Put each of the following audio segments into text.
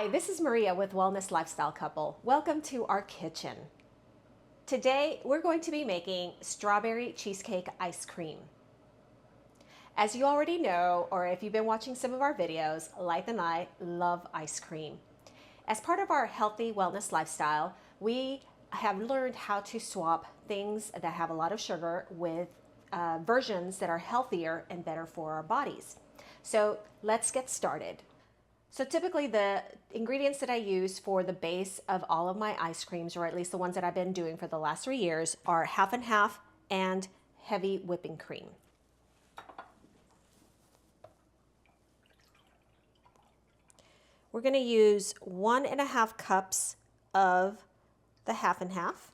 Hi, this is Maria with Wellness Lifestyle Couple. Welcome to our kitchen. Today, we're going to be making strawberry cheesecake ice cream. As you already know, or if you've been watching some of our videos, Life and I love ice cream. As part of our healthy wellness lifestyle, we have learned how to swap things that have a lot of sugar with versions that are healthier and better for our bodies. So let's get started. So typically the ingredients that I use for the base of all of my ice creams, or at least the ones that I've been doing for the last 3 years, are half and half and heavy whipping cream. We're going to use 1.5 cups of the half and half.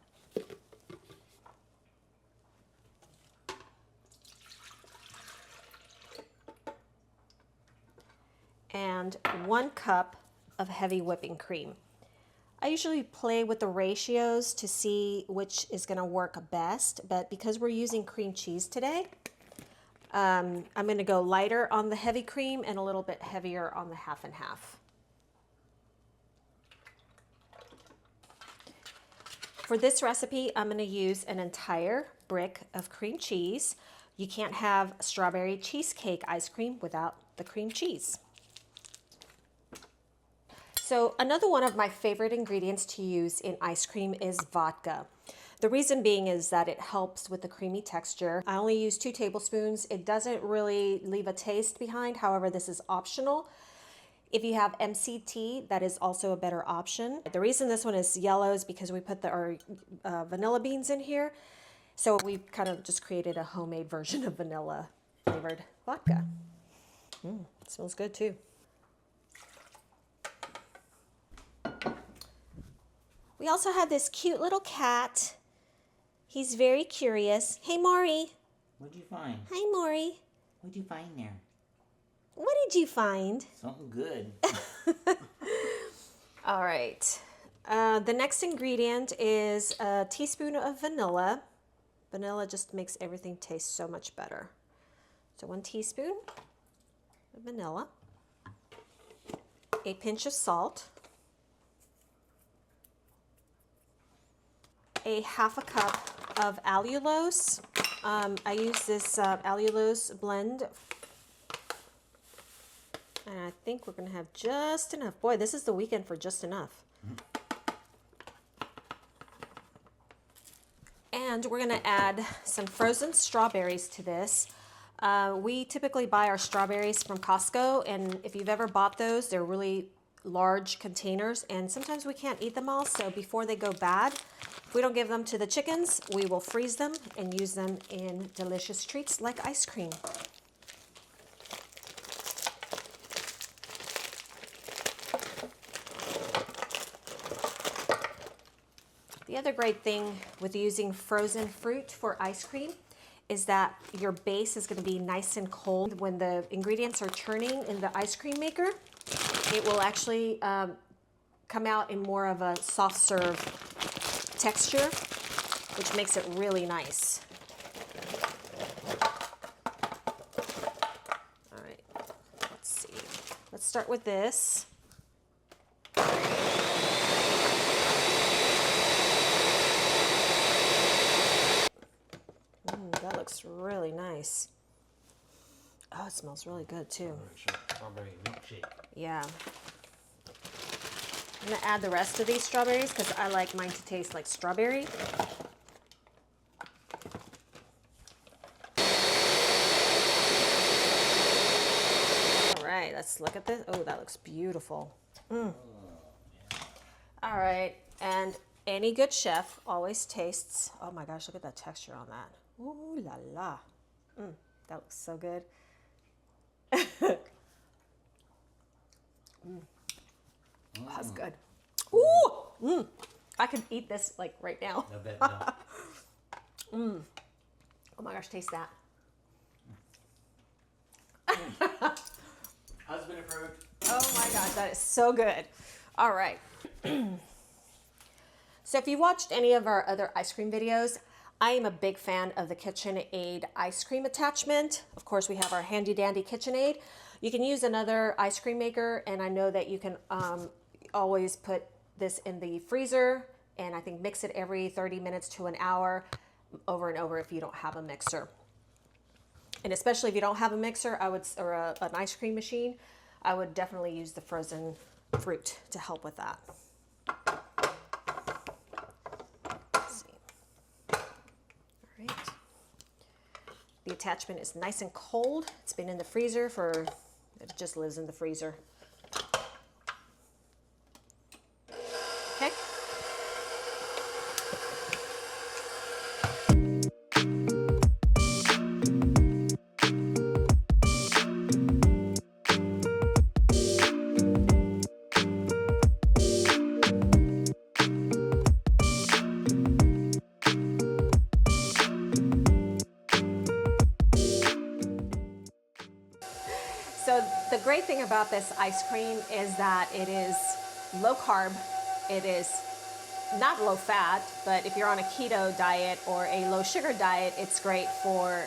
And 1 cup of heavy whipping cream. I usually play with the ratios to see which is going to work best, but because we're using cream cheese today, I'm going to go lighter on the heavy cream and a little bit heavier on the half and half. For this recipe, I'm going to use an entire brick of cream cheese. You can't have strawberry cheesecake ice cream without the cream cheese. So another one of my favorite ingredients to use in ice cream is vodka. The reason being is that it helps with the creamy texture. I only use 2 tablespoons. It doesn't really leave a taste behind. However, this is optional. If you have MCT, that is also a better option. The reason this one is yellow is because we put our vanilla beans in here. So we kind of just created a homemade version of vanilla flavored vodka. It smells good too. We also have this cute little cat. He's very curious. Hey, Maury. What'd you find? Hi, Maury. What'd you find there? What did you find? Something good. All right. The next ingredient is a teaspoon of vanilla. Vanilla just makes everything taste so much better. So 1 teaspoon of vanilla. A pinch of salt. A half a cup of allulose. I use this allulose blend, and I think we're gonna have just enough. Boy, this is the weekend for just enough. And we're gonna add some frozen strawberries to this. We typically buy our strawberries from Costco, and if you've ever bought those, they're really large containers, and sometimes we can't eat them all, so before they go bad, if we don't give them to the chickens, we will freeze them and use them in delicious treats like ice cream. The other great thing with using frozen fruit for ice cream is that your base is going to be nice and cold. When the ingredients are churning in the ice cream maker, it will actually come out in more of a soft serve texture, which makes it really nice. All right, let's see. Let's start with this. That looks really nice. Oh, it smells really good too. Strawberry milkshake. Yeah. I'm gonna add the rest of these strawberries because I like mine to taste like strawberry. All right, let's look at this. Oh, that looks beautiful. All right, and any good chef always tastes. Oh my gosh, look at that texture on that. Ooh la la. That looks so good. That's good. Ooh, I could eat this like right now. I bet not. Oh my gosh, taste that. Husband approved. Oh my gosh, that is so good. All right. So if you watched any of our other ice cream videos, I am a big fan of the KitchenAid ice cream attachment. Of course, we have our handy dandy KitchenAid. You can use another ice cream maker, and I know that you can always put this in the freezer, and I think mix it every 30 minutes to an hour, over and over if you don't have a mixer. And especially if you don't have a mixer, or an ice cream machine, I would definitely use the frozen fruit to help with that. Let's see. All right. The attachment is nice and cold. It's been in the freezer it just lives in the freezer. Okay. So the great thing about this ice cream is that it is low carb. It is not low fat, but if you're on a keto diet or a low sugar diet, it's great for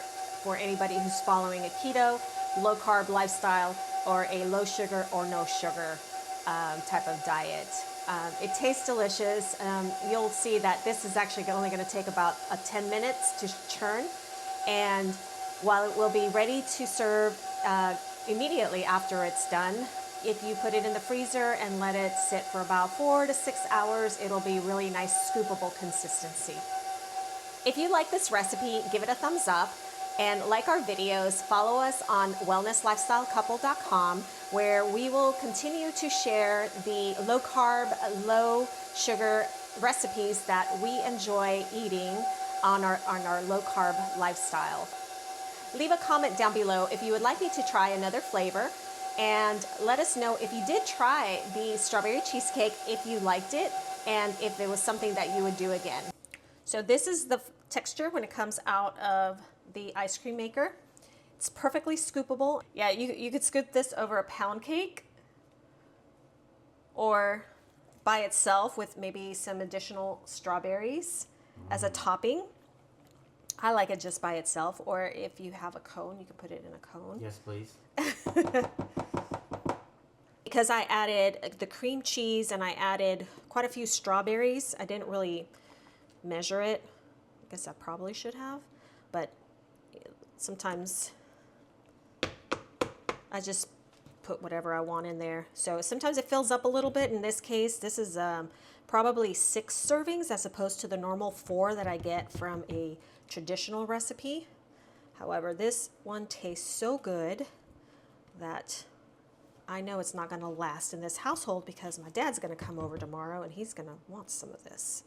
anybody who's following a keto, low carb lifestyle, or a low sugar or no sugar type of diet. It tastes delicious. You'll see that this is actually only going to take about 10 minutes to churn, and while it will be ready to serve immediately after it's done, if you put it in the freezer and let it sit for about 4 to 6 hours, it'll be really nice scoopable consistency. If you like this recipe, give it a thumbs up, and like our videos, follow us on wellnesslifestylecouple.com, where we will continue to share the low carb, low sugar recipes that we enjoy eating on our low carb lifestyle. Leave a comment down below if you would like me to try another flavor, and let us know if you did try the strawberry cheesecake, if you liked it, and if there was something that you would do again. So this is the texture when it comes out of the ice cream maker. It's perfectly scoopable. Yeah, you could scoop this over a pound cake, or by itself with maybe some additional strawberries as a topping. I like it just by itself, or if you have a cone, you can put it in a cone. Yes, please. Because I added the cream cheese and I added quite a few strawberries, I didn't really measure it. I guess I probably should have, but sometimes I just put whatever I want in there. So sometimes it fills up a little bit. In this case, this is probably 6 servings as opposed to the normal 4 that I get from a traditional recipe. However, this one tastes so good that I know it's not going to last in this household, because my dad's going to come over tomorrow and he's going to want some of this.